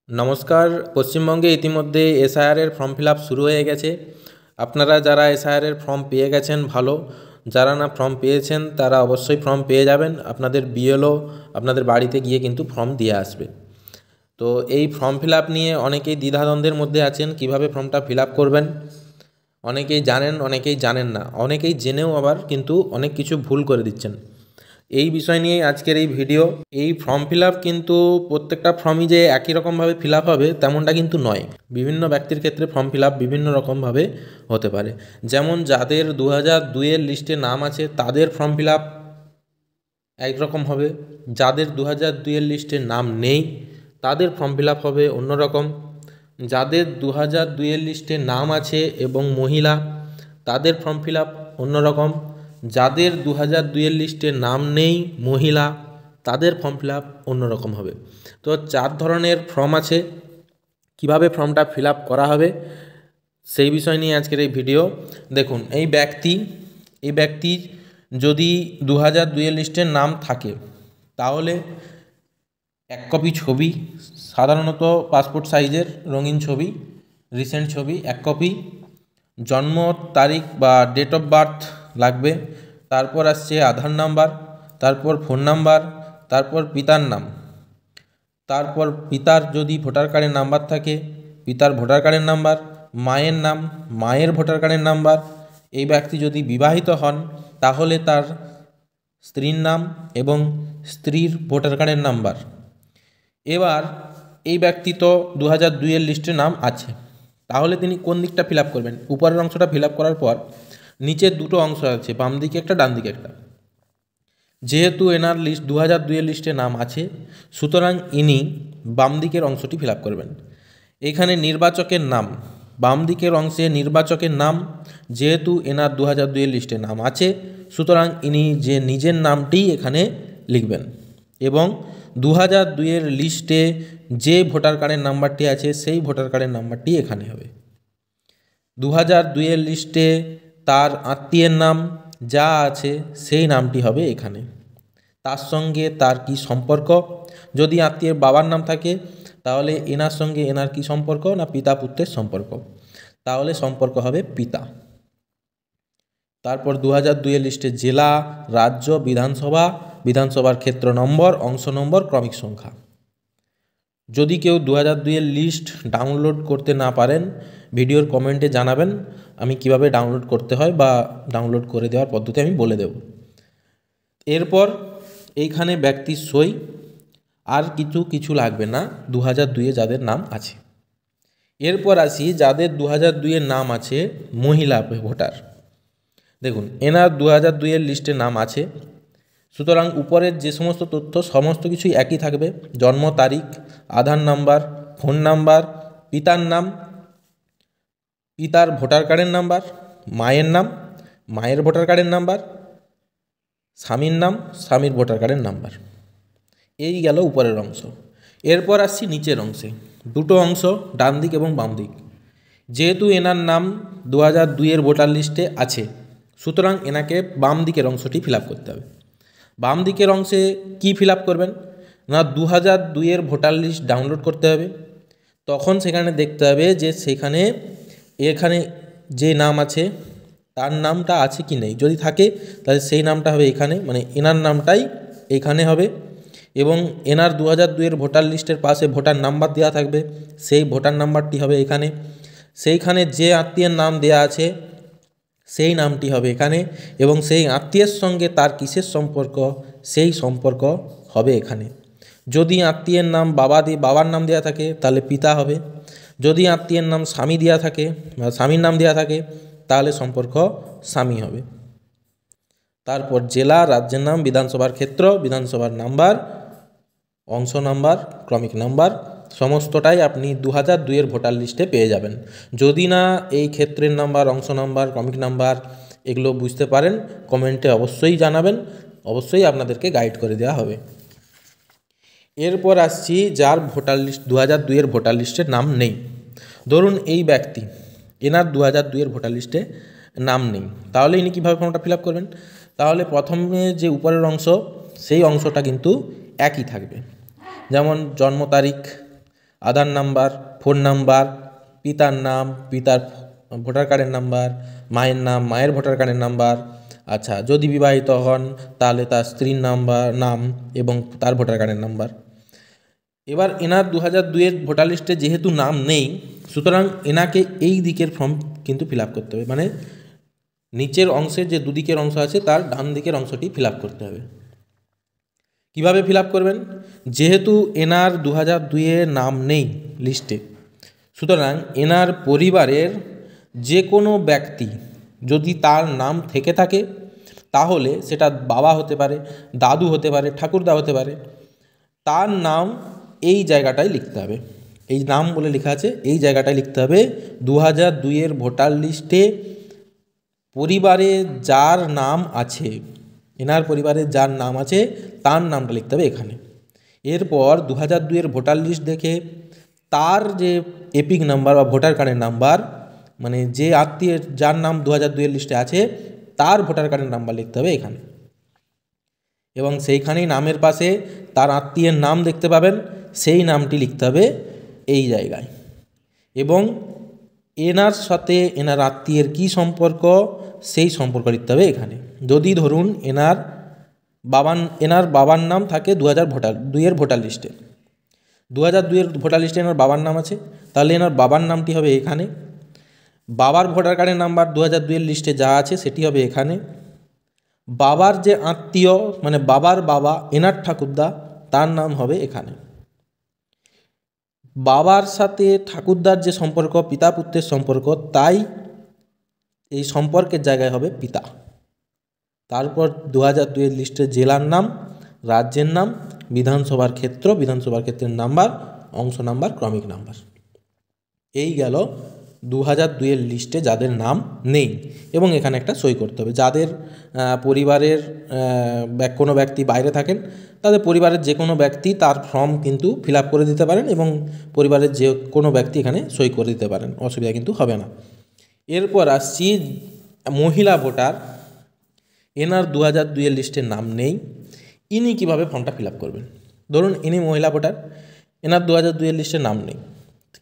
নমস্কার। পশ্চিমবঙ্গে ইতিমধ্যে এসআইআরের ফর্ম ফিল আপ শুরু হয়ে গেছে। আপনারা যারা এসআইআরের ফর্ম পেয়ে গেছেন ভালো, যারা না ফর্ম পেয়েছেন তারা অবশ্যই ফর্ম পেয়ে যাবেন। আপনাদের বিএলও আপনাদের বাড়িতে গিয়ে কিন্তু ফর্ম দিয়ে আসবে। তো এই ফর্ম ফিল আপ নিয়ে অনেকেই দ্বিধাদ্বন্দ্বের মধ্যে আছেন, কিভাবে ফর্মটা ফিল আপ করবেন। অনেকেই জানেন, অনেকেই জানেন না, অনেকেই জেনেও আবার কিন্তু অনেক কিছু ভুল করে দিচ্ছেন। এই বিষয় নিয়ে আজকের এই ভিডিও। এই ফর্ম ফিল আপ কিন্তু প্রত্যেকটা ফর্মই যে একই রকমভাবে ফিল আপ হবে তেমনটা কিন্তু নয়। বিভিন্ন ব্যক্তির ক্ষেত্রে ফর্ম ফিল আপ বিভিন্ন রকমভাবে হতে পারে। যেমন যাদের 2002-এর লিস্টে নাম আছে তাদের ফর্ম ফিল আপ একরকম হবে, যাদের 2002-এর লিস্টে নাম নেই তাদের ফর্ম ফিল আপ হবে অন্যরকম। যাদের 2002-এর লিস্টে নাম আছে এবং মহিলা তাদের ফর্ম ফিল আপ অন্যরকম। যাদের 2002-এর লিস্টে নাম নেই মহিলা তাদের ফর্ম ফিল আপ অন্যরকম হবে। তো 4 ধরনের ফর্ম আছে, কিভাবে ফর্মটা ফিল আপ করা হবে সেই বিষয় নিয়ে আজকের এই ভিডিও। দেখুন, এই ব্যক্তি যদি 2002-এর লিস্টের নাম থাকে তাহলে 1 কপি ছবি, সাধারণত পাসপোর্ট সাইজের রঙিন ছবি, রিসেন্ট ছবি 1 কপি, জন্ম তারিখ বা ডেট অফ বার্থ লাগবে, তারপর আসছে আধার নাম্বার, তারপর ফোন নাম্বার, তারপর পিতার নাম, তারপর পিতার যদি ভোটার কার্ডের নাম্বার থাকে পিতার ভোটার কার্ডের নাম্বার, মায়ের নাম, মায়ের ভোটার কার্ডের নাম্বার। এই ব্যক্তি যদি বিবাহিত হন তাহলে তার স্ত্রীর নাম এবং স্ত্রীর ভোটার কার্ডের নাম্বার। এবার এই ব্যক্তি তো 2002-এর লিস্টে নাম আছে, তাহলে তিনি কোন দিকটা ফিল আপ করবেন? উপরের অংশটা ফিল আপ করার পর নিচের দুটো অংশ আছে, বাম দিকে একটা ডান দিকে একটা। যেহেতু এনার লিস্ট 2002-এর লিস্টে নাম আছে, সুতরাং ইনি বাম দিকের অংশটি ফিল আপ করবেন। এখানে নির্বাচকের নাম, বাম দিকের অংশে নির্বাচকের নাম, যেহেতু এনার 2002-এর লিস্টে নাম আছে সুতরাং ইনি যে নিজের নামটিই এখানে লিখবেন এবং 2002-এর লিস্টে যে ভোটার কার্ডের নাম্বারটি আছে সেই ভোটার কার্ডের নাম্বারটি এখানে হবে। 2002-এর লিস্টে তার আত্মীয়ের নাম যা আছে সেই নামটি হবে এখানে। তার সঙ্গে তার কি সম্পর্ক, যদি আত্মীয়ের বাবার নাম থাকে তাহলে এনার সঙ্গে এনার কি সম্পর্ক না পিতা পুত্রের সম্পর্ক, তাহলে সম্পর্ক হবে পিতা। তারপর 2002-এর লিস্টে জেলা, রাজ্য, বিধানসভার ক্ষেত্র নম্বর, অংশ নম্বর, ক্রমিক সংখ্যা। যদি কেউ 2002-এর লিস্ট ডাউনলোড করতে না পারেন ভিডিওর কমেন্টে জানাবেন, আমি কিভাবে ডাউনলোড করতে হয় বা ডাউনলোড করে দেওয়ার পদ্ধতি আমি বলে দেব। এরপর এইখানে ব্যক্তির সই, আর কিছু লাগবে না 2002-এ যাদের নাম আছে। এরপর আসি যাদের 2002-এর নাম আছে মহিলা ভোটার। দেখুন, এনার 2002-এর লিস্টে নাম আছে, সুতরাং উপরের যে সমস্ত তথ্য সমস্ত কিছুই একই থাকবে। জন্ম তারিখ, আধার নাম্বার, ফোন নাম্বার, পিতার নাম, পিতার ভোটার কার্ডের নাম্বার, মায়ের নাম, মায়ের ভোটার কার্ডের নাম্বার, স্বামীর নাম, স্বামীর ভোটার কার্ডের নাম্বার। এই গেল উপরের অংশ। এরপর আসছি নিচের অংশে, দুটো অংশ ডান দিক এবং বাম দিক। যেহেতু এনার নাম 2002-এর ভোটার লিস্টে আছে সুতরাং এনাকে বাম দিকের অংশটি ফিল আপ করতে হবে। বাম দিকের অংশে কি ফিল আপ করবেন না 2002-এর ভোটার লিস্ট ডাউনলোড করতে হবে। তখন সেখানে দেখতে হবে যে এখানে যে নাম আছে তার নামটা আছে কি নেই, যদি থাকে তাহলে সেই নামটা হবে এখানে, মানে এনার নামটাই এখানে হবে এবং এনার 2002-এর ভোটার লিস্টের পাশে ভোটার নাম্বার দেওয়া থাকবে, সেই ভোটার নাম্বারটি হবে এখানে। সেইখানে যে আত্মীয়ের নাম দেওয়া আছে সেই নামটি হবে এখানে এবং সেই আত্মীয়ের সঙ্গে তার কিসের সম্পর্ক সেই সম্পর্ক হবে এখানে। যদি আত্মীয়ের নাম বাবার নাম দেওয়া থাকে তাহলে পিতা হবে, যদি আত্মীয়ের নাম স্বামী দেওয়া থাকে বা স্বামীর নাম দেওয়া থাকে তাহলে সম্পর্ক স্বামী হবে। তারপর জেলা, রাজ্যের নাম, বিধানসভার ক্ষেত্র, বিধানসভার নাম্বার, অংশ নাম্বার, ক্রমিক নাম্বার সমস্তটাই আপনি 2002-এর ভোটার লিস্টে পেয়ে যাবেন। যদি না এই ক্ষেত্রের নাম্বার, অংশ নাম্বার, ক্রমিক নাম্বার এগুলো বুঝতে পারেন কমেন্টে অবশ্যই জানাবেন, অবশ্যই আপনাদেরকে গাইড করে দেওয়া হবে। এরপর আসছি যার ভোটার লিস্ট 2002-এর ভোটার লিস্টে নাম নেই। ধরুন এই ব্যক্তি এনার 2002-এর ভোটার লিস্টে নাম নেই, তাহলে ইনি কীভাবে ফর্মটা ফিল আপ করবেন? তাহলে প্রথমে যে উপরের অংশ সেই অংশটা কিন্তু একই থাকবে। যেমন জন্ম তারিখ, আধার নাম্বার, ফোন নাম্বার, পিতার নাম, পিতার ভোটার কার্ডের নাম্বার, মায়ের নাম, মায়ের ভোটার কার্ডের নাম্বার। আচ্ছা, যদি বিবাহিত হন তাহলে তার স্ত্রীর নাম এবং তার ভোটার কার্ডের নাম্বার। এবার এনার 2002-এর ভোটার লিস্টে যেহেতু নাম নেই, সুতরাং এনাকে এই দিকের ফর্ম কিন্তু ফিল আপ করতে হবে, মানে নিচের অংশের যে দুদিকের অংশ আছে তার ডান দিকের অংশটি ফিল আপ করতে হবে। কিভাবে ফিল আপ করবেন? যেহেতু এনার 2002-এ নাম নেই লিস্টে, সুতরাং এনার পরিবারের যে কোনো ব্যক্তি যদি তার নাম থেকে থাকে তাহলে সেটা বাবা হতে পারে, দাদু হতে পারে, ঠাকুরদা হতে পারে, তার নাম এই জায়গাটায় লিখতে হবে। এই নাম বলে লেখা আছে, এই জায়গাটায় লিখতে হবে 2002-এর ভোটার লিস্টে পরিবারে যার নাম আছে, এনার পরিবারে যার নাম আছে তার নামটা লিখতে হবে এখানে। এরপর 2002-এর ভোটার লিস্ট দেখে তার যে এপিক নাম্বার বা ভোটার কার্ডের নাম্বার, মানে যে আত্মীয়ের যার নাম 2002-এর লিস্টে আছে তার ভোটার কার্ডের নাম্বার লিখতে হবে এখানে, এবং সেইখানেই নামের পাশে তার আত্মীয়ের নাম দেখতে পাবেন, সেই নামটি লিখতে হবে এই জায়গায়। এবং এনার সাথে এনার আত্মীয়ের কী সম্পর্ক সেই সম্পর্ক লিখতে হবে এখানে। যদি ধরুন এনার বাবার নাম থাকে 2002-এর ভোটার লিস্টে, 2002-এর ভোটার লিস্টে এনার বাবার নাম আছে, তাহলে এনার বাবার নামটি হবে এখানে। বাবার ভোটার কার্ডের নাম্বার 2002-এর লিস্টে যা আছে সেটি হবে এখানে। বাবার যে আত্মীয় মানে বাবার বাবা এনার ঠাকুরদা, তার নাম হবে এখানে। বাবার সাথে ঠাকুরদার যে সম্পর্ক পিতা পুত্রের সম্পর্ক, তাই এই সম্পর্কের জায়গায় হবে পিতা। তারপর 2002-এর লিস্টে জেলার নাম, রাজ্যের নাম, বিধানসভার ক্ষেত্রের নাম্বার, অংশ নাম্বার, ক্রমিক নাম্বার। এই গেল 2002-এর লিস্টে যাদের নাম নেই, এবং এখানে একটা সই করতে হবে। যাদের পরিবারের কোনো ব্যক্তি বাইরে থাকেন তাদের পরিবারের যে কোনো ব্যক্তি তার ফর্ম কিন্তু ফিল আপ করে দিতে পারেন, এবং পরিবারের যে কোনো ব্যক্তি এখানে সই করে দিতে পারেন, অসুবিধা কিন্তু হবে না। এরপর আসছি মহিলা ভোটার, এনার 2002-এর লিস্টের নাম নেই, ইনি কীভাবে ফর্মটা ফিল আপ করবেন? ধরুন ইনি মহিলা ভোটার, এনার 2002-এর লিস্টে নাম নেই,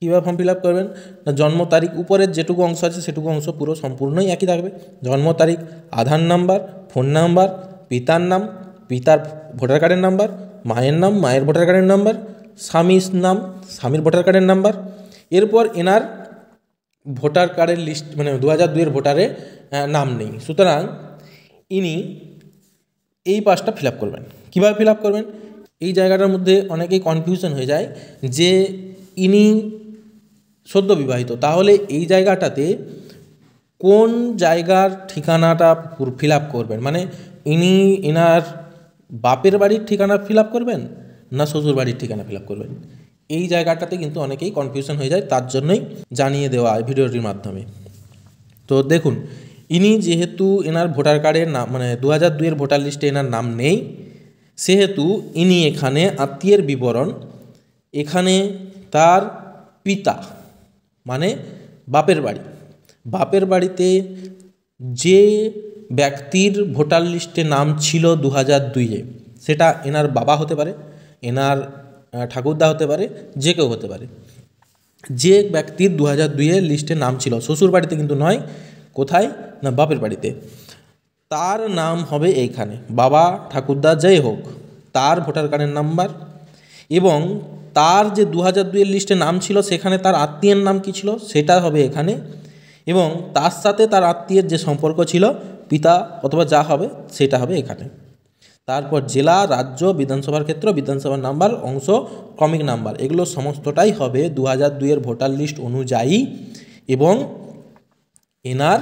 কীভাবে ফর্ম ফিল আপ করবেন? না, জন্ম তারিখ উপরের যেটুকু অংশ আছে সেটুকু অংশ পুরো সম্পূর্ণই একই থাকবে। জন্ম তারিখ, আধার নাম্বার, ফোন নাম্বার, পিতার নাম, পিতার ভোটার কার্ডের নাম্বার, মায়ের নাম, মায়ের ভোটার কার্ডের নাম্বার, স্বামীর নাম, স্বামীর ভোটার কার্ডের নাম্বার। এরপর এনার ভোটার কার্ডের লিস্ট মানে 2002-এর ভোটারে নাম নেই, সুতরাং ইনি এই পাসটা ফিল আপ করবেন। কীভাবে ফিল আপ করবেন? এই জায়গাটার মধ্যে অনেকেই কনফিউশন হয়ে যায় যে ইনি সদ্য বিবাহিত, তাহলে এই জায়গাটাতে কোন জায়গার ঠিকানাটা ফিল আপ করবেন, মানে ইনি এনার বাপের বাড়ির ঠিকানা ফিল আপ করবেন না শ্বশুর বাড়ির ঠিকানা ফিল আপ করবেন, এই জায়গাটাতে কিন্তু অনেকেই কনফিউশন হয়ে যায়, তার জন্যই জানিয়ে দেওয়া ভিডিওটির মাধ্যমে। তো দেখুন, ইনি যেহেতু এনার ভোটার কার্ডের নাম মানে 2002-এর ভোটার লিস্টে এনার নাম নেই, সেহেতু ইনি এখানে আত্মীয়ের বিবরণ, এখানে তার পিতা মানে বাপের বাড়িতে যে ব্যক্তির ভোটার লিস্টে নাম ছিল 2002-এ, সেটা এনার বাবা হতে পারে, এনার ঠাকুরদা হতে পারে, যে কেউ হতে পারে। যে ব্যক্তির 2002-এর লিস্টে নাম ছিল, শ্বশুর বাড়িতে কিন্তু নয়, কোথায় না বাপের বাড়িতে, তার নাম হবে এইখানে। বাবা ঠাকুরদা যেই হোক, তার ভোটার কার্ডের নাম্বার, এবং তার যে 2002-এর লিস্টে নাম ছিল সেখানে তার আত্মীয়ের নাম কী ছিল সেটা হবে এখানে, এবং তার সাথে তার আত্মীয়ের যে সম্পর্ক ছিল পিতা অথবা যা হবে সেটা হবে এখানে। তারপর জেলা, রাজ্য, বিধানসভার ক্ষেত্র, বিধানসভার নাম্বার, অংশ, ক্রমিক নাম্বার, এগুলো সমস্তটাই হবে 2002-এর ভোটার লিস্ট অনুযায়ী এবং এনার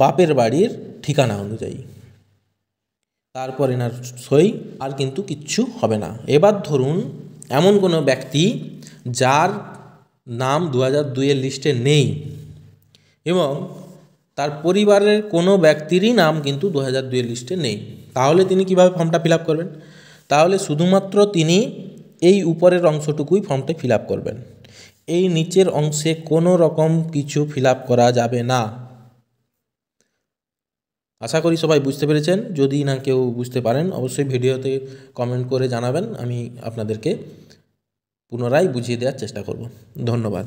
বাপের বাড়ির ঠিকানা অনুযায়ী। তারপর এনার সই, আর কিন্তু কিচ্ছু হবে না। এবার ধরুন এমন কোনো ব্যক্তি যার নাম 2002-এর লিস্টে নেই এবং তার পরিবারের কোনো ব্যক্তিরই নাম কিন্তু 2002-এর লিস্টে নেই, তাহলে তিনি কীভাবে ফর্মটা ফিল আপ করবেন? তাহলে শুধুমাত্র তিনি এই উপরের অংশটুকুই ফর্মটা ফিল আপ করবেন, এই নিচের অংশে কোনো রকম কিছু ফিল আপ করা যাবে না। আশা করি সবাই বুঝতে পেরেছেন। যদি না কেউ বুঝতে পারেন অবশ্যই ভিডিওতে কমেন্ট করে জানাবেন, আমি আপনাদেরকে পুনরায় বুঝিয়ে দেওয়ার চেষ্টা করব। ধন্যবাদ।